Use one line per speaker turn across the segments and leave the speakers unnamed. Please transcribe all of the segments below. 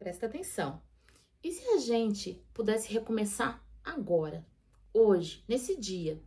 Presta atenção. E se a gente pudesse recomeçar agora, hoje, nesse dia?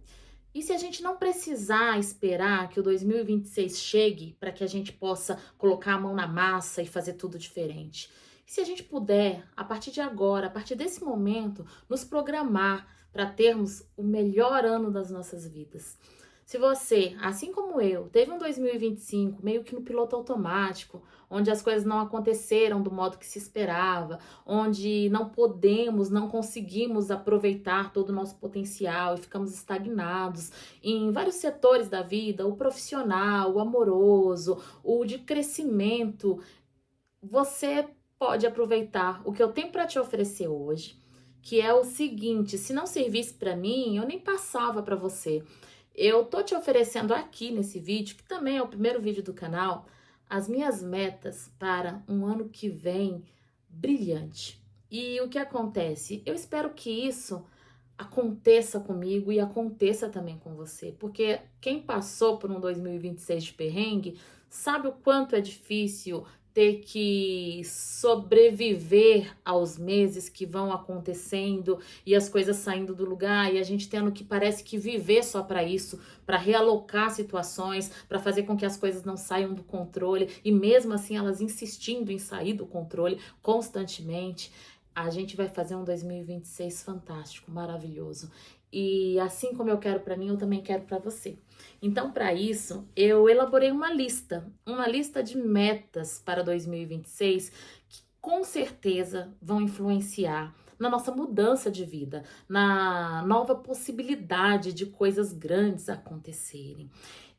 E se a gente não precisar esperar que o 2026 chegue para que a gente possa colocar a mão na massa e fazer tudo diferente? E se a gente puder, a partir de agora, a partir desse momento, nos programar para termos o melhor ano das nossas vidas? Se você, assim como eu, teve um 2025 meio que no piloto automático, onde as coisas não aconteceram do modo que se esperava, onde não podemos, não conseguimos aproveitar todo o nosso potencial e ficamos estagnados em vários setores da vida, o profissional, o amoroso, o de crescimento, você pode aproveitar o que eu tenho para te oferecer hoje, que é o seguinte: se não servisse para mim, eu nem passava para você. Eu tô te oferecendo aqui nesse vídeo, que também é o primeiro vídeo do canal, as minhas metas para um ano que vem brilhante. E o que acontece? Eu espero que isso aconteça comigo e aconteça também com você, porque quem passou por um 2026 de perrengue sabe o quanto é difícil ter que sobreviver aos meses que vão acontecendo e as coisas saindo do lugar e a gente tendo que parece que viver só para isso, para realocar situações, para fazer com que as coisas não saiam do controle e mesmo assim elas insistindo em sair do controle constantemente. A gente vai fazer um 2026 fantástico, maravilhoso. E assim como eu quero para mim, eu também quero para você. Então, para isso, eu elaborei uma lista de metas para 2026 que com certeza vão influenciar na nossa mudança de vida, na nova possibilidade de coisas grandes acontecerem.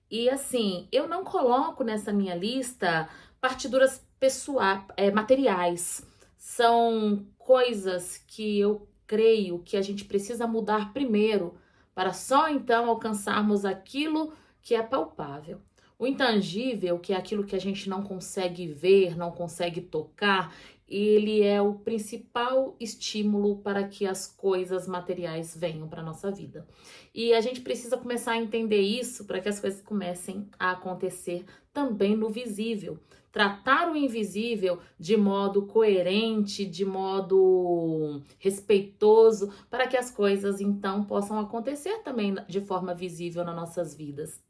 E assim, eu não coloco nessa minha lista partiduras pessoais, materiais. São coisas que eu creio que a gente precisa mudar primeiro, para só então alcançarmos aquilo que é palpável. O intangível, que é aquilo que a gente não consegue ver, não consegue tocar, ele é o principal estímulo para que as coisas materiais venham para a nossa vida. E a gente precisa começar a entender isso para que as coisas comecem a acontecer também no visível. Tratar o invisível de modo coerente, de modo respeitoso, para que as coisas então possam acontecer também de forma visível nas nossas vidas.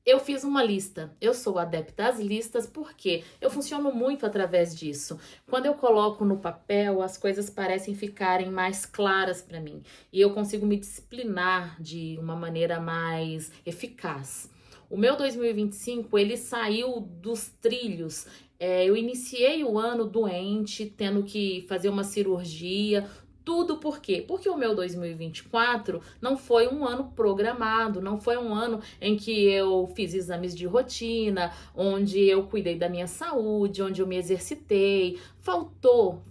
Eu fiz uma lista. Eu sou adepta às listas porque eu funciono muito através disso. Quando eu coloco no papel, as coisas parecem ficarem mais claras para mim e eu consigo me disciplinar de uma maneira mais eficaz. O meu 2025, ele saiu dos trilhos. Eu iniciei o ano doente, tendo que fazer uma cirurgia. Tudo por quê? Porque o meu 2024 não foi um ano programado, não foi um ano em que eu fiz exames de rotina, onde eu cuidei da minha saúde, onde eu me exercitei. Faltou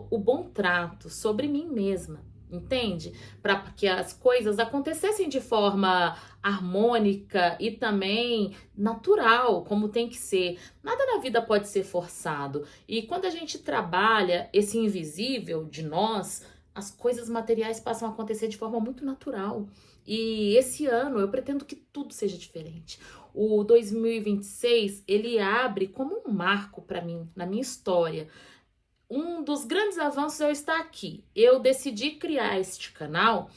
o bom trato sobre mim mesma. Entende? Para que as coisas acontecessem de forma harmônica e também natural, como tem que ser. Nada na vida pode ser forçado. E quando a gente trabalha esse invisível de nós, as coisas materiais passam a acontecer de forma muito natural. E esse ano eu pretendo que tudo seja diferente. O 2026, ele abre como um marco para mim, na minha história. Um dos grandes avanços é eu estar aqui. Eu decidi criar este canal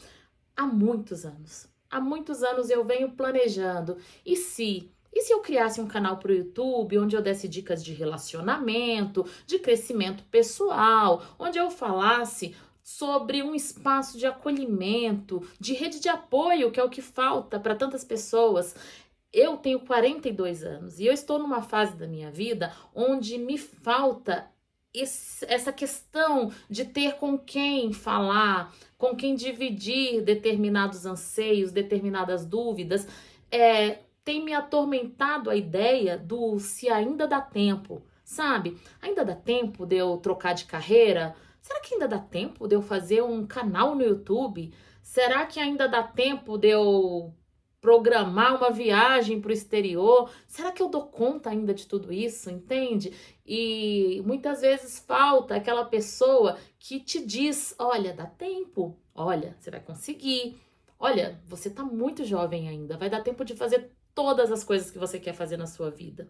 há muitos anos. Há muitos anos eu venho planejando. E se eu criasse um canal para o YouTube onde eu desse dicas de relacionamento, de crescimento pessoal, onde eu falasse sobre um espaço de acolhimento, de rede de apoio, que é o que falta para tantas pessoas. Eu tenho 42 anos e eu estou numa fase da minha vida onde me falta essa questão de ter com quem falar, com quem dividir determinados anseios, determinadas dúvidas, tem me atormentado a ideia do se ainda dá tempo, sabe? Ainda dá tempo de eu trocar de carreira? Será que ainda dá tempo de eu fazer um canal no YouTube? Será que ainda dá tempo de eu programar uma viagem para o exterior? Será que eu dou conta ainda de tudo isso, entende? E muitas vezes falta aquela pessoa que te diz: olha, dá tempo, olha, você vai conseguir, olha, você tá muito jovem ainda, vai dar tempo de fazer todas as coisas que você quer fazer na sua vida.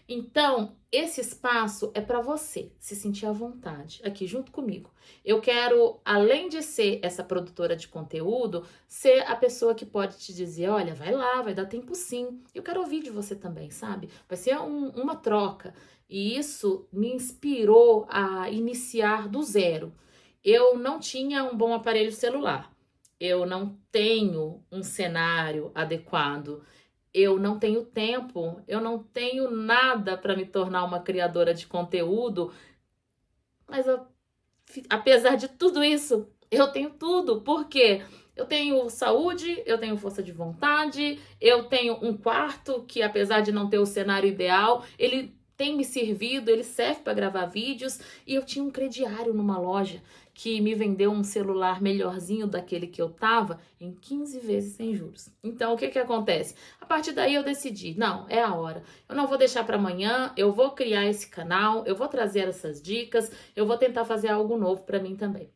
Então, esse espaço é para você se sentir à vontade aqui junto comigo. Eu quero, além de ser essa produtora de conteúdo, ser a pessoa que pode te dizer, olha, vai lá, vai dar tempo sim. Eu quero ouvir de você também, sabe? Vai ser uma troca. E isso me inspirou a iniciar do zero. Eu não tinha um bom aparelho celular. Eu não tenho um cenário adequado. Eu não tenho tempo, eu não tenho nada para me tornar uma criadora de conteúdo, mas apesar de tudo isso, eu tenho tudo. Por quê? Eu tenho saúde, eu tenho força de vontade, eu tenho um quarto que, apesar de não ter o cenário ideal, ele tem me servido, ele serve para gravar vídeos, e eu tinha um crediário numa loja que me vendeu um celular melhorzinho daquele que eu tava em 15 vezes sem juros. Então, o que que acontece? A partir daí eu decidi, não, é a hora. Eu não vou deixar para amanhã, eu vou criar esse canal, eu vou trazer essas dicas, eu vou tentar fazer algo novo para mim também.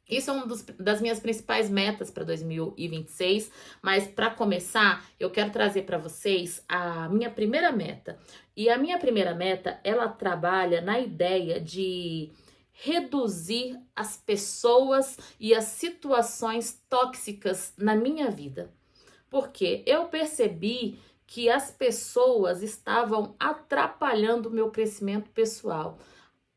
Isso é uma das minhas principais metas para 2026, mas para começar, eu quero trazer para vocês a minha primeira meta. E a minha primeira meta, ela trabalha na ideia de reduzir as pessoas e as situações tóxicas na minha vida. Porque eu percebi que as pessoas estavam atrapalhando o meu crescimento pessoal.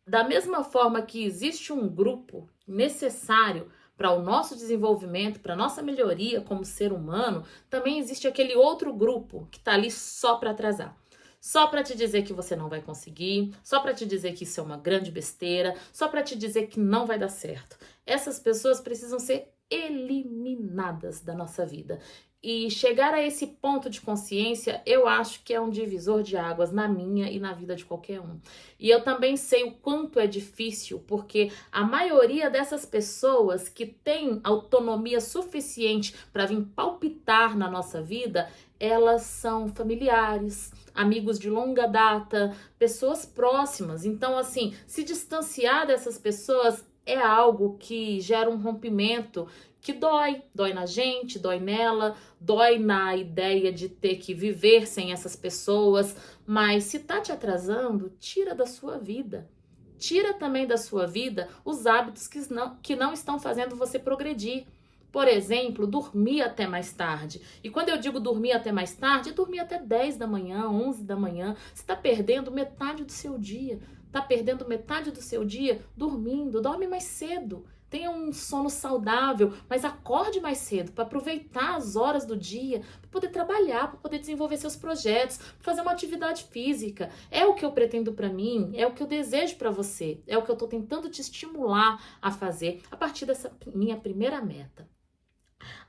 Da mesma forma que existe um grupo necessário para o nosso desenvolvimento, para a nossa melhoria como ser humano, também existe aquele outro grupo que está ali só para atrasar. Só para te dizer que você não vai conseguir, só para te dizer que isso é uma grande besteira, só para te dizer que não vai dar certo. Essas pessoas precisam ser eliminadas da nossa vida. E chegar a esse ponto de consciência, eu acho que é um divisor de águas na minha e na vida de qualquer um. E eu também sei o quanto é difícil, porque a maioria dessas pessoas que têm autonomia suficiente para vir palpitar na nossa vida, elas são familiares, amigos de longa data, pessoas próximas. Então, assim, se distanciar dessas pessoas é algo que gera um rompimento que dói na gente, dói nela, dói na ideia de ter que viver sem essas pessoas, mas se tá te atrasando, tira da sua vida. Tira também da sua vida os hábitos que não estão fazendo você progredir. Por exemplo, dormir até mais tarde. E quando eu digo dormir até mais tarde, é dormir até 10 da manhã, 11 da manhã. Você está perdendo metade do seu dia. Está perdendo metade do seu dia dormindo. Dorme mais cedo. Tenha um sono saudável, mas acorde mais cedo para aproveitar as horas do dia, para poder trabalhar, para poder desenvolver seus projetos, para fazer uma atividade física. É o que eu pretendo para mim, é o que eu desejo para você, é o que eu estou tentando te estimular a fazer a partir dessa minha primeira meta.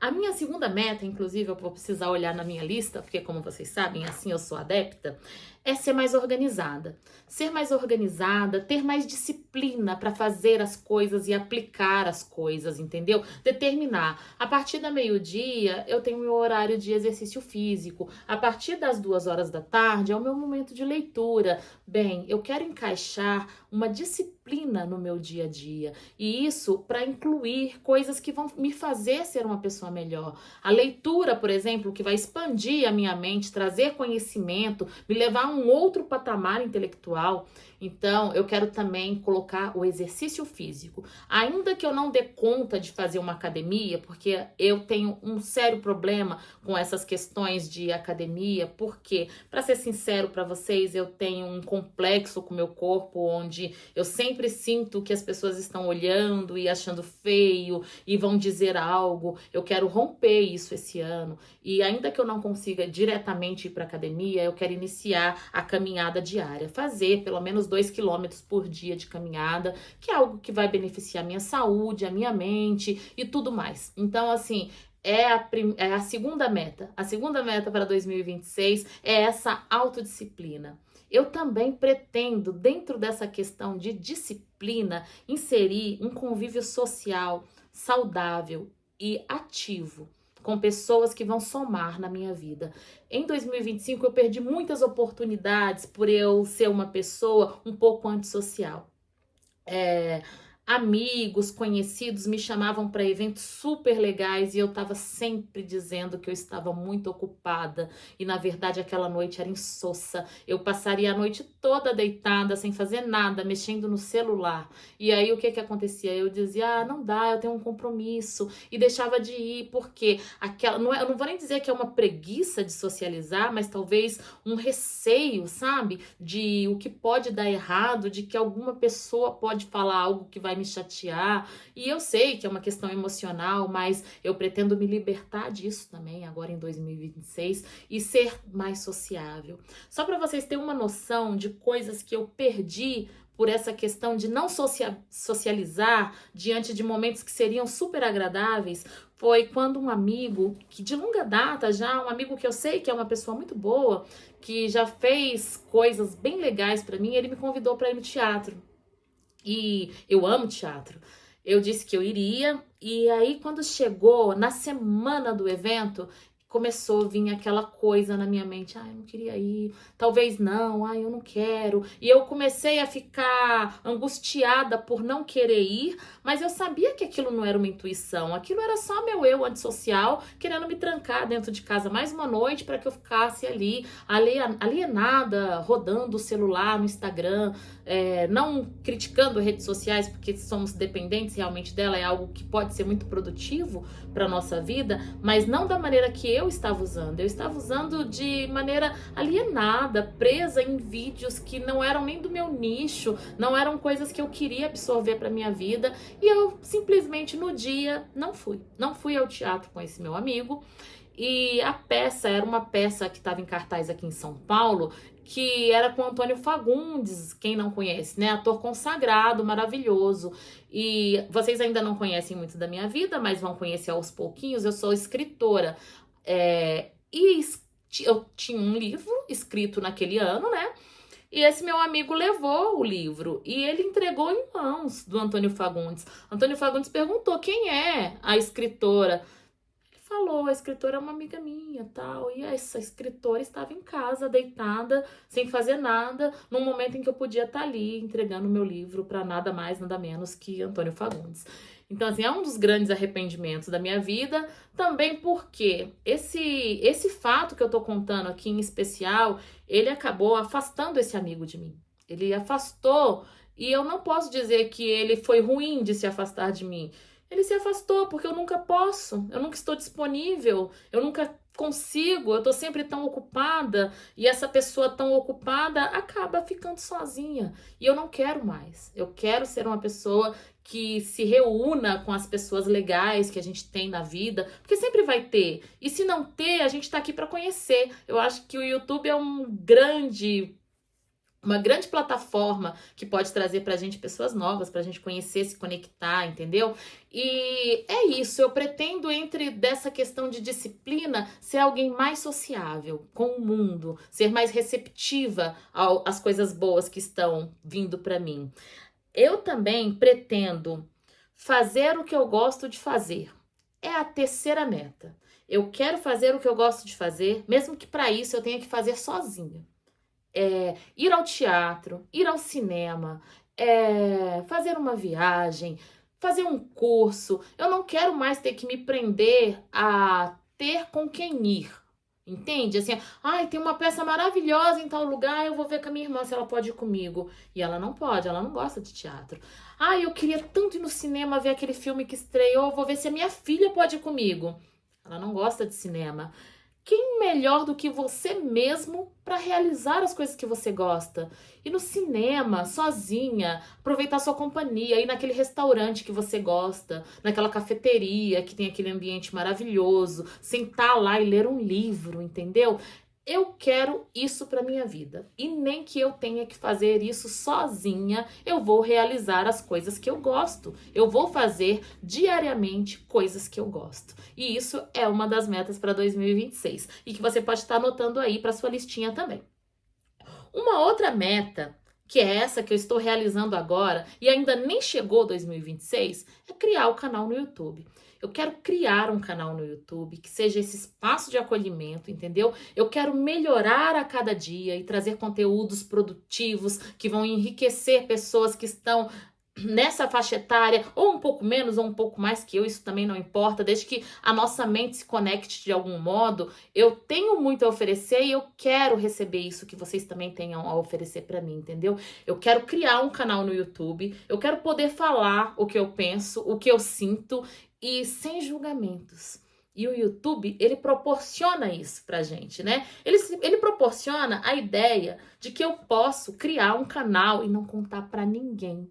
A minha segunda meta, inclusive, eu vou precisar olhar na minha lista, porque como vocês sabem, assim eu sou adepta, é ser mais organizada. Ser mais organizada, ter mais disciplina para fazer as coisas e aplicar as coisas, entendeu? Determinar. A partir da meio-dia, eu tenho meu horário de exercício físico. A partir das 2 horas da tarde, é o meu momento de leitura. Bem, eu quero encaixar uma disciplina no meu dia a dia. E isso para incluir coisas que vão me fazer ser uma pessoa melhor. A leitura, por exemplo, que vai expandir a minha mente, trazer conhecimento, me levar a um outro patamar intelectual. Então, eu quero também colocar o exercício físico. Ainda que eu não dê conta de fazer uma academia, porque eu tenho um sério problema com essas questões de academia, porque, para ser sincero para vocês, eu tenho um complexo com o meu corpo, onde eu sempre sinto que as pessoas estão olhando e achando feio e vão dizer algo. Eu quero romper isso esse ano. E ainda que eu não consiga diretamente ir para academia, eu quero iniciar a caminhada diária, fazer pelo menos 2 quilômetros por dia de caminhada, que é algo que vai beneficiar a minha saúde, a minha mente e tudo mais. Então, assim, é a segunda meta. A segunda meta para 2026 é essa autodisciplina. Eu também pretendo, dentro dessa questão de disciplina, inserir um convívio social saudável e ativo, com pessoas que vão somar na minha vida. Em 2025, eu perdi muitas oportunidades por eu ser uma pessoa um pouco antissocial. amigos, conhecidos me chamavam para eventos super legais e eu estava sempre dizendo que eu estava muito ocupada e na verdade aquela noite era insossa. Eu passaria a noite toda deitada, sem fazer nada, mexendo no celular. E aí o que que acontecia? Eu dizia: "Ah, não dá, eu tenho um compromisso", e deixava de ir porque aquela não é, eu não vou nem dizer que é uma preguiça de socializar, mas talvez um receio, sabe? De o que pode dar errado, de que alguma pessoa pode falar algo que vai me chatear. E eu sei que é uma questão emocional, mas eu pretendo me libertar disso também agora em 2026 e ser mais sociável. Só para vocês terem uma noção de coisas que eu perdi por essa questão de não socializar diante de momentos que seriam super agradáveis, foi quando um amigo, que de longa data já, um amigo que eu sei que é uma pessoa muito boa, que já fez coisas bem legais para mim, ele me convidou para ir no teatro. E eu amo teatro. Eu disse que eu iria, e aí quando chegou na semana do evento, começou a vir aquela coisa na minha mente: "Ai, eu não queria ir, talvez não, ai, eu não quero". E eu comecei a ficar angustiada por não querer ir, mas eu sabia que aquilo não era uma intuição, aquilo era só meu eu antissocial querendo me trancar dentro de casa mais uma noite para que eu ficasse ali alienada, rodando o celular no Instagram, não criticando redes sociais, porque somos dependentes realmente dela, é algo que pode ser muito produtivo para nossa vida, mas não da maneira que eu estava usando. Eu estava usando de maneira alienada, presa em vídeos que não eram nem do meu nicho, não eram coisas que eu queria absorver para minha vida, e eu simplesmente no dia não fui ao teatro com esse meu amigo. E a peça era uma peça que estava em cartaz aqui em São Paulo, que era com Antônio Fagundes, quem não conhece, né? Ator consagrado, maravilhoso. E vocês ainda não conhecem muito da minha vida, mas vão conhecer aos pouquinhos. Eu sou escritora. Eu tinha um livro escrito naquele ano, né? E esse meu amigo levou o livro e ele entregou em mãos do Antônio Fagundes. Antônio Fagundes perguntou: "Quem é a escritora?" Falou: "A escritora é uma amiga minha, tal". E essa escritora estava em casa, deitada, sem fazer nada, num momento em que eu podia estar ali entregando meu livro para nada mais, nada menos que Antônio Fagundes. Então, assim, é um dos grandes arrependimentos da minha vida, também porque esse fato que eu tô contando aqui em especial, ele acabou afastando esse amigo de mim. Ele afastou, e eu não posso dizer que ele foi ruim de se afastar de mim. Ele se afastou porque eu nunca posso, eu nunca estou disponível, eu nunca consigo, eu tô sempre tão ocupada e essa pessoa tão ocupada acaba ficando sozinha. E eu não quero mais. Eu quero ser uma pessoa que se reúna com as pessoas legais que a gente tem na vida, porque sempre vai ter. E se não ter, a gente tá aqui para conhecer. Eu acho que o YouTube é uma grande plataforma que pode trazer pra gente pessoas novas, pra gente conhecer, se conectar, entendeu? E é isso, eu pretendo, dessa questão de disciplina, ser alguém mais sociável com o mundo, ser mais receptiva às coisas boas que estão vindo pra mim. Eu também pretendo fazer o que eu gosto de fazer. É a terceira meta. Eu quero fazer o que eu gosto de fazer, mesmo que para isso eu tenha que fazer sozinha. Ir ao teatro, ir ao cinema, fazer uma viagem, fazer um curso. Eu não quero mais ter que me prender a ter com quem ir. Entende? Assim, ai, tem uma peça maravilhosa em tal lugar, eu vou ver com a minha irmã se ela pode ir comigo. E ela não pode, ela não gosta de teatro. Ai, eu queria tanto ir no cinema ver aquele filme que estreou, eu vou ver se a minha filha pode ir comigo. Ela não gosta de cinema. Quem melhor do que você mesmo para realizar as coisas que você gosta? Ir no cinema, sozinha, aproveitar sua companhia, ir naquele restaurante que você gosta, naquela cafeteria que tem aquele ambiente maravilhoso, sentar lá e ler um livro, entendeu? Eu quero isso para minha vida. E nem que eu tenha que fazer isso sozinha, eu vou realizar as coisas que eu gosto. Eu vou fazer diariamente coisas que eu gosto. E isso é uma das metas para 2026 e que você pode estar anotando aí para sua listinha também. Uma outra meta, que é essa que eu estou realizando agora e ainda nem chegou 2026, é criar o canal no YouTube. Eu quero criar um canal no YouTube que seja esse espaço de acolhimento, entendeu? Eu quero melhorar a cada dia e trazer conteúdos produtivos que vão enriquecer pessoas que estão nessa faixa etária, ou um pouco menos ou um pouco mais que eu, isso também não importa, desde que a nossa mente se conecte de algum modo. Eu tenho muito a oferecer e eu quero receber isso que vocês também tenham a oferecer para mim, entendeu? Eu quero criar um canal no YouTube, eu quero poder falar o que eu penso, o que eu sinto e sem julgamentos. E o YouTube, ele proporciona isso pra gente, né? Ele proporciona a ideia de que eu posso criar um canal e não contar pra ninguém.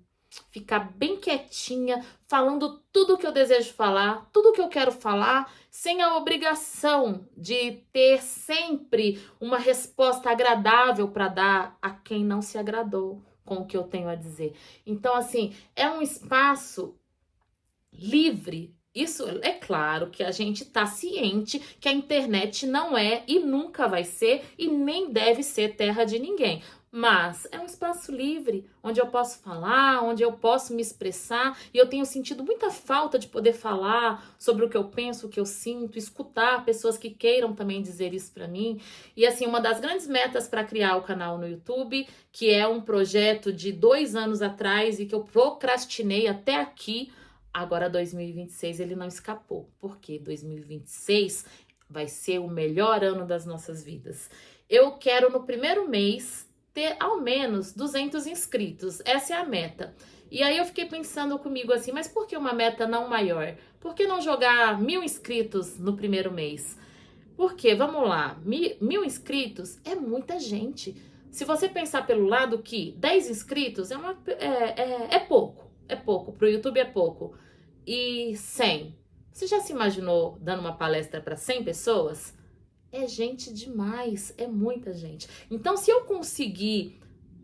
Ficar bem quietinha, falando tudo o que eu desejo falar, tudo o que eu quero falar, sem a obrigação de ter sempre uma resposta agradável para dar a quem não se agradou com o que eu tenho a dizer. Então, assim, é um espaço livre. Isso é claro que a gente está ciente que a internet não é e nunca vai ser e nem deve ser terra de ninguém. Mas é um espaço livre, onde eu posso falar, onde eu posso me expressar, e eu tenho sentido muita falta de poder falar sobre o que eu penso, o que eu sinto, escutar pessoas que queiram também dizer isso para mim. E assim, uma das grandes metas para criar o canal no YouTube, que é um projeto de 2 anos atrás e que eu procrastinei até aqui, agora 2026 ele não escapou, porque 2026 vai ser o melhor ano das nossas vidas. Eu quero no primeiro mês ter ao menos 200 inscritos, essa é a meta. E aí eu fiquei pensando comigo assim, mas por que uma meta não maior? Por que não jogar 1.000 inscritos no primeiro mês? Porque, vamos lá, 1.000 inscritos é muita gente. Se você pensar pelo lado que 10 inscritos é pouco. É pouco, pro YouTube é pouco. E 100. Você já se imaginou dando uma palestra para 100 pessoas? É gente demais, é muita gente. Então, se eu conseguir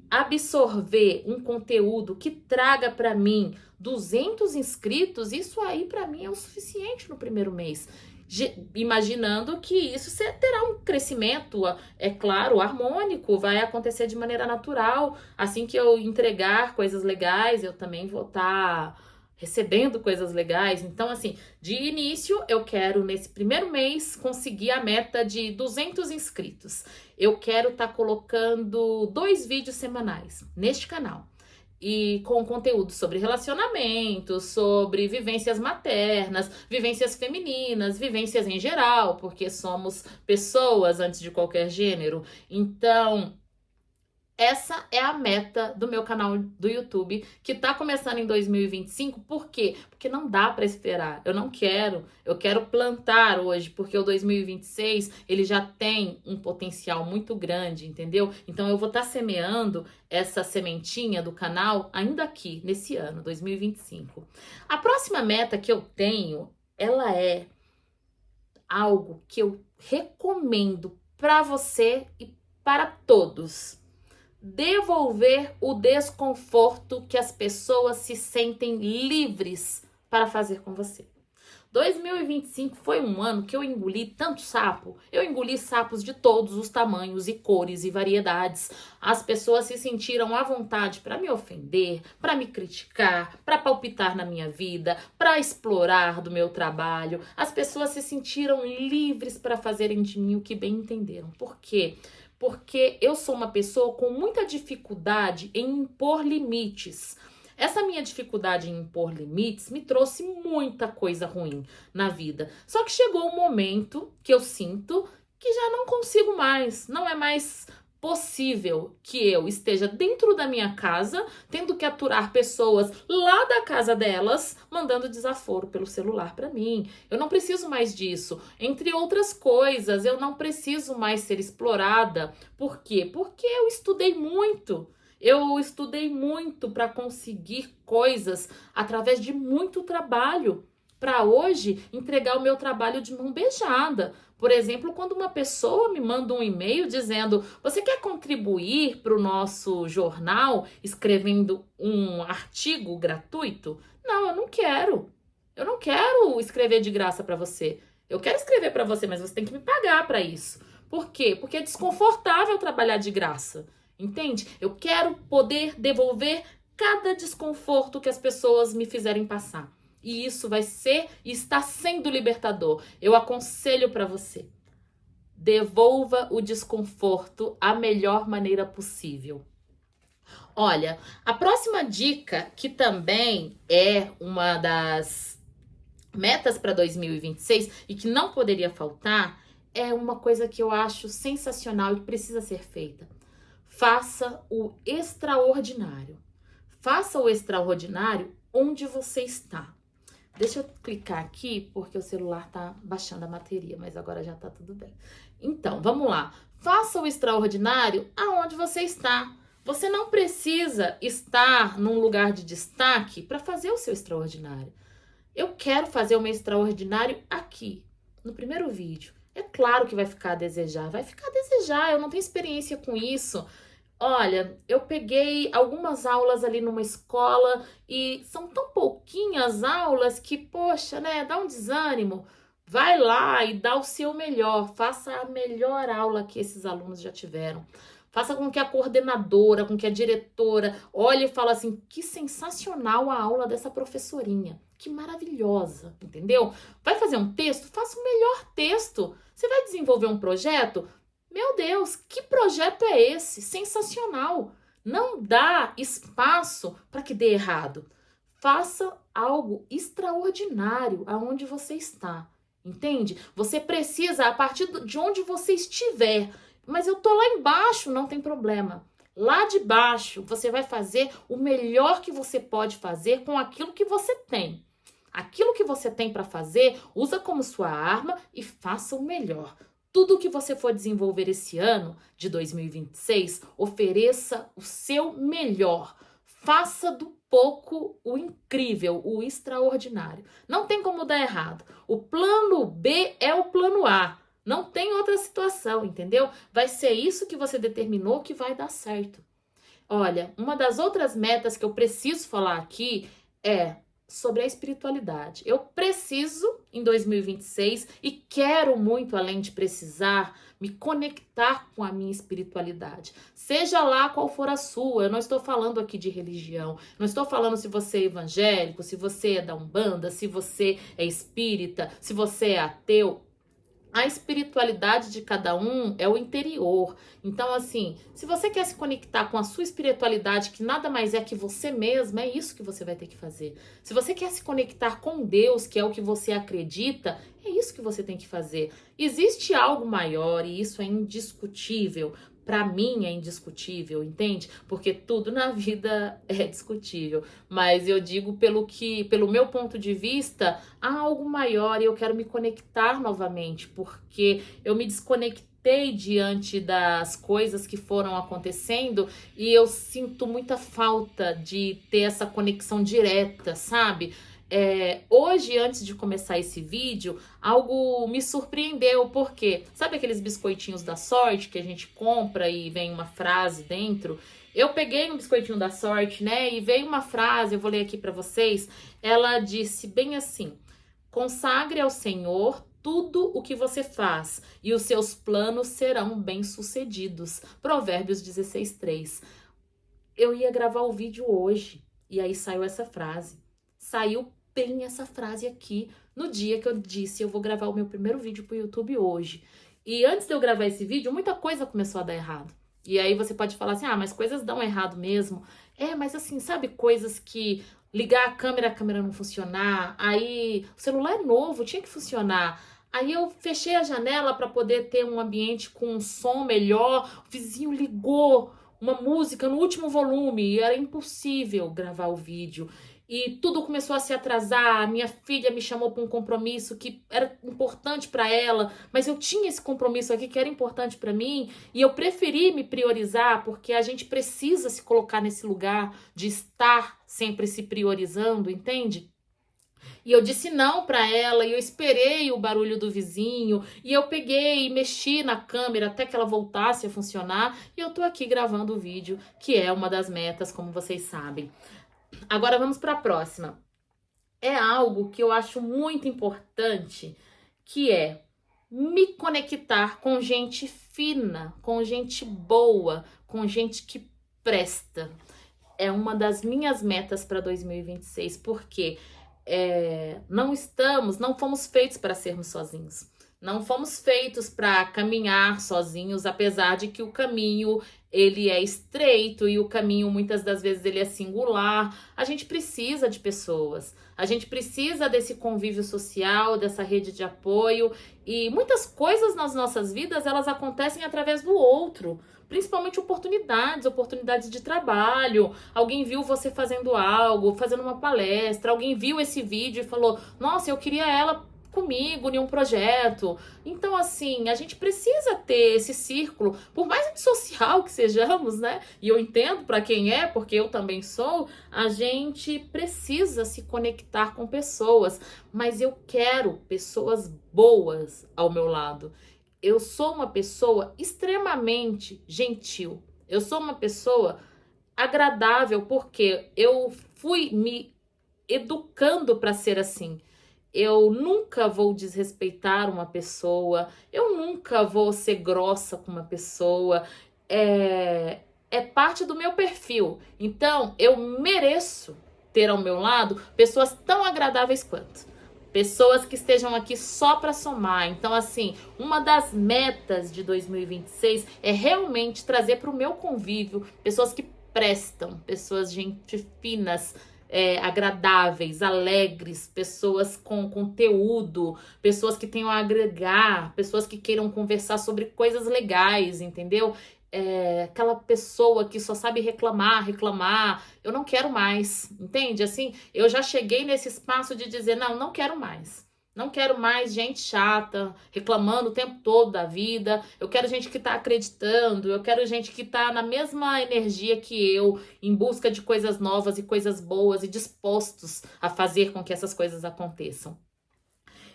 absorver um conteúdo que traga para mim 200 inscritos, isso aí para mim é o suficiente no primeiro mês. Imaginando que isso terá um crescimento, é claro, harmônico, vai acontecer de maneira natural. Assim que eu entregar coisas legais, eu também vou estar recebendo coisas legais. Então, assim, de início, eu quero, nesse primeiro mês, conseguir a meta de 200 inscritos. Eu quero estar colocando 2 vídeos semanais neste canal. E com conteúdo sobre relacionamento, sobre vivências maternas, vivências femininas, vivências em geral, porque somos pessoas antes de qualquer gênero. Então, essa é a meta do meu canal do YouTube, que tá começando em 2025. Por quê? Porque não dá para esperar. Eu quero plantar hoje, porque o 2026, ele já tem um potencial muito grande, entendeu? Então eu vou estar semeando essa sementinha do canal ainda aqui, nesse ano, 2025. A próxima meta que eu tenho, ela é algo que eu recomendo para você e para todos. Devolver o desconforto que as pessoas se sentem livres para fazer com você. 2025 foi um ano que eu engoli tanto sapo. Eu engoli sapos de todos os tamanhos e cores e variedades. As pessoas se sentiram à vontade para me ofender, para me criticar, para palpitar na minha vida, para explorar do meu trabalho. As pessoas se sentiram livres para fazerem de mim o que bem entenderam. Por quê? Porque eu sou uma pessoa com muita dificuldade em impor limites. Essa minha dificuldade em impor limites me trouxe muita coisa ruim na vida. Só que chegou um momento que eu sinto que já não consigo mais, não é mais possível que eu esteja dentro da minha casa, tendo que aturar pessoas lá da casa delas, mandando desaforo pelo celular para mim. Eu não preciso mais disso. Entre outras coisas, eu não preciso mais ser explorada. Por quê? Porque eu estudei muito. Eu estudei muito para conseguir coisas através de muito trabalho, para hoje entregar o meu trabalho de mão beijada. Por exemplo, quando uma pessoa me manda um e-mail dizendo: você quer contribuir para o nosso jornal escrevendo um artigo gratuito? Não, eu não quero. Eu não quero escrever de graça para você. Eu quero escrever para você, mas você tem que me pagar para isso. Por quê? Porque é desconfortável trabalhar de graça. Entende? Eu quero poder devolver cada desconforto que as pessoas me fizerem passar. E isso vai ser e está sendo libertador. Eu aconselho para você. Devolva o desconforto a melhor maneira possível. Olha, a próxima dica, que também é uma das metas para 2026 e que não poderia faltar, é uma coisa que eu acho sensacional e que precisa ser feita. Faça o extraordinário. Faça o extraordinário onde você está. Deixa eu clicar aqui, porque o celular tá baixando a bateria, mas agora já tá tudo bem. Então, vamos lá. Faça o extraordinário aonde você está. Você não precisa estar num lugar de destaque para fazer o seu extraordinário. Eu quero fazer o meu extraordinário aqui, no primeiro vídeo. É claro que vai ficar a desejar, vai ficar a desejar, eu não tenho experiência com isso. Olha, eu peguei algumas aulas ali numa escola e são tão pouquinhas aulas que, poxa, né, dá um desânimo. Vai lá e dá o seu melhor, faça a melhor aula que esses alunos já tiveram. Faça com que a coordenadora, com que a diretora olhe e fale assim, que sensacional a aula dessa professorinha, que maravilhosa, entendeu? Vai fazer um texto? Faça o melhor texto. Você vai desenvolver um projeto? Meu Deus, que projeto é esse? Sensacional! Não dá espaço para que dê errado. Faça algo extraordinário aonde você está, entende? Você precisa, a partir de onde você estiver, mas eu tô lá embaixo, não tem problema. Lá de baixo, você vai fazer o melhor que você pode fazer com aquilo que você tem. Aquilo que você tem para fazer, usa como sua arma e faça o melhor. Tudo que você for desenvolver esse ano de 2026, ofereça o seu melhor. Faça do pouco o incrível, o extraordinário. Não tem como dar errado. O plano B é o plano A. Não tem outra situação, entendeu? Vai ser isso que você determinou que vai dar certo. Olha, uma das outras metas que eu preciso falar aqui é sobre a espiritualidade. Eu preciso, em 2026, e quero muito, além de precisar, me conectar com a minha espiritualidade. Seja lá qual for a sua, eu não estou falando aqui de religião, não estou falando se você é evangélico, se você é da Umbanda, se você é espírita, se você é ateu. A espiritualidade de cada um é o interior. Então, assim, se você quer se conectar com a sua espiritualidade, que nada mais é que você mesmo, é isso que você vai ter que fazer. Se você quer se conectar com Deus, que é o que você acredita, é isso que você tem que fazer. Existe algo maior e isso é indiscutível. Para mim é indiscutível, entende? Porque tudo na vida é discutível. Mas eu digo pelo meu ponto de vista, há algo maior e eu quero me conectar novamente, porque eu me desconectei diante das coisas que foram acontecendo e eu sinto muita falta de ter essa conexão direta, sabe? Hoje, antes de começar esse vídeo, algo me surpreendeu, porque sabe aqueles biscoitinhos da sorte que a gente compra e vem uma frase dentro? Eu peguei um biscoitinho da sorte, né? E veio uma frase, eu vou ler aqui para vocês. Ela disse bem assim: consagre ao Senhor tudo o que você faz e os seus planos serão bem-sucedidos. Provérbios 16:3. Eu ia gravar o vídeo hoje e aí saiu essa frase. Saiu bem essa frase aqui no dia que eu disse eu vou gravar o meu primeiro vídeo pro YouTube hoje. E antes de eu gravar esse vídeo, muita coisa começou a dar errado. E aí você pode falar assim, mas coisas dão errado mesmo. Mas assim, sabe, coisas que ligar a câmera não funcionar, aí o celular é novo, tinha que funcionar. Aí eu fechei a janela para poder ter um ambiente com um som melhor, o vizinho ligou uma música no último volume e era impossível gravar o vídeo. E tudo começou a se atrasar, minha filha me chamou para um compromisso que era importante para ela, mas eu tinha esse compromisso aqui que era importante para mim, e eu preferi me priorizar, porque a gente precisa se colocar nesse lugar de estar sempre se priorizando, entende? E eu disse não para ela, e eu esperei o barulho do vizinho, e eu peguei e mexi na câmera até que ela voltasse a funcionar, e eu tô aqui gravando o vídeo, que é uma das metas, como vocês sabem. Agora vamos para a próxima. É algo que eu acho muito importante, que é me conectar com gente fina, com gente boa, com gente que presta. É uma das minhas metas para 2026, porque não fomos feitos para sermos sozinhos. Não fomos feitos para caminhar sozinhos, apesar de que o caminho ele é estreito e o caminho muitas das vezes ele é singular. A gente precisa de pessoas. A gente precisa desse convívio social, dessa rede de apoio, e muitas coisas nas nossas vidas, elas acontecem através do outro. Principalmente oportunidades de trabalho. Alguém viu você fazendo algo, fazendo uma palestra, alguém viu esse vídeo e falou: "Nossa, eu queria ela comigo em um projeto". Então, assim, a gente precisa ter esse círculo, por mais antissocial que sejamos, né? E eu entendo para quem é, porque eu também sou, a gente precisa se conectar com pessoas, mas eu quero pessoas boas ao meu lado. Eu sou uma pessoa extremamente gentil. Eu sou uma pessoa agradável porque eu fui me educando para ser assim. Eu nunca vou desrespeitar uma pessoa, eu nunca vou ser grossa com uma pessoa. É parte do meu perfil. Então, eu mereço ter ao meu lado pessoas tão agradáveis quanto. Pessoas que estejam aqui só para somar. Então, assim, uma das metas de 2026 é realmente trazer para o meu convívio pessoas que prestam, pessoas gente finas, agradáveis, alegres, pessoas com conteúdo, pessoas que tenham a agregar, pessoas que queiram conversar sobre coisas legais, entendeu? Aquela pessoa que só sabe reclamar, eu não quero mais, entende? Assim, eu já cheguei nesse espaço de dizer, não quero mais. Não quero mais gente chata, reclamando o tempo todo da vida. Eu quero gente que tá acreditando, eu quero gente que tá na mesma energia que eu, em busca de coisas novas e coisas boas e dispostos a fazer com que essas coisas aconteçam.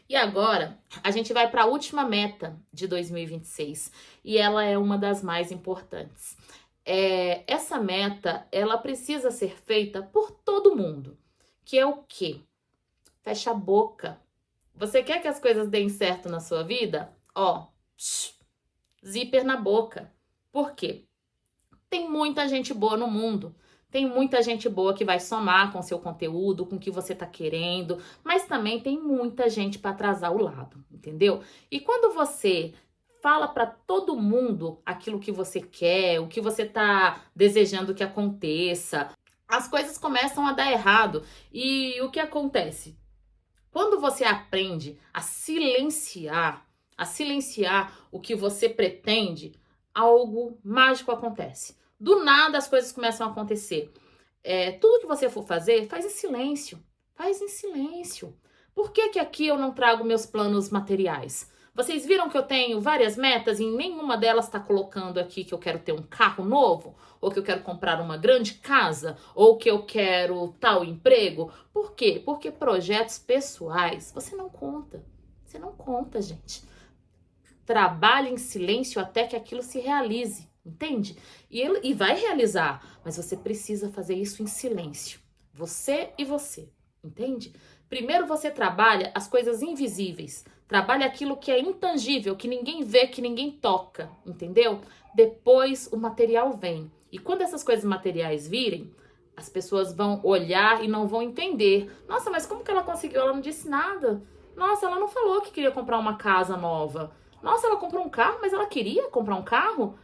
E agora, a gente vai para a última meta de 2026 e ela é uma das mais importantes. Essa meta, ela precisa ser feita por todo mundo, que é o quê? Fecha a boca. Você quer que as coisas deem certo na sua vida? Zíper na boca. Por quê? Tem muita gente boa no mundo. Tem muita gente boa que vai somar com o seu conteúdo, com o que você tá querendo, mas também tem muita gente para atrasar o lado, entendeu? E quando você fala para todo mundo aquilo que você quer, o que você tá desejando que aconteça, as coisas começam a dar errado. E o que acontece? Quando você aprende a silenciar o que você pretende, algo mágico acontece. Do nada as coisas começam a acontecer. Tudo que você for fazer, faz em silêncio. Faz em silêncio. Por que aqui eu não trago meus planos materiais? Vocês viram que eu tenho várias metas e em nenhuma delas está colocando aqui que eu quero ter um carro novo, ou que eu quero comprar uma grande casa, ou que eu quero tal emprego. Por quê? Porque projetos pessoais você não conta. Você não conta, gente. Trabalhe em silêncio até que aquilo se realize, entende? E vai realizar, mas você precisa fazer isso em silêncio. Você e você, entende? Primeiro você trabalha as coisas invisíveis. Trabalha aquilo que é intangível, que ninguém vê, que ninguém toca, entendeu? Depois o material vem. E quando essas coisas materiais virem, as pessoas vão olhar e não vão entender. Nossa, mas como que ela conseguiu? Ela não disse nada. Nossa, ela não falou que queria comprar uma casa nova. Nossa, ela comprou um carro, mas ela queria comprar um carro?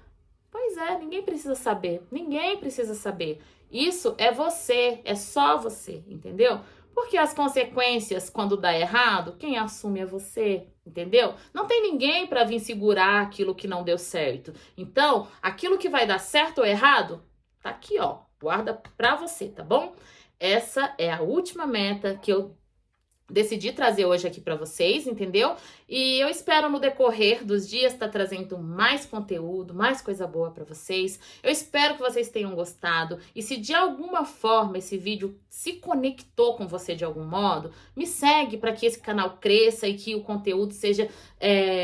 Pois é, ninguém precisa saber. Ninguém precisa saber. Isso é você, é só você, entendeu? Porque as consequências, quando dá errado, quem assume é você, entendeu? Não tem ninguém para vir segurar aquilo que não deu certo. Então, aquilo que vai dar certo ou errado, tá aqui, ó. Guarda pra você, tá bom? Essa é a última meta que eu decidi trazer hoje aqui para vocês, entendeu? E eu espero no decorrer dos dias estar trazendo mais conteúdo, mais coisa boa para vocês. Eu espero que vocês tenham gostado. E se de alguma forma esse vídeo se conectou com você de algum modo, me segue para que esse canal cresça e que o conteúdo seja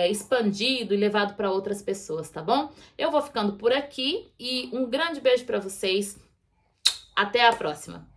expandido e levado para outras pessoas, tá bom? Eu vou ficando por aqui e um grande beijo para vocês. Até a próxima!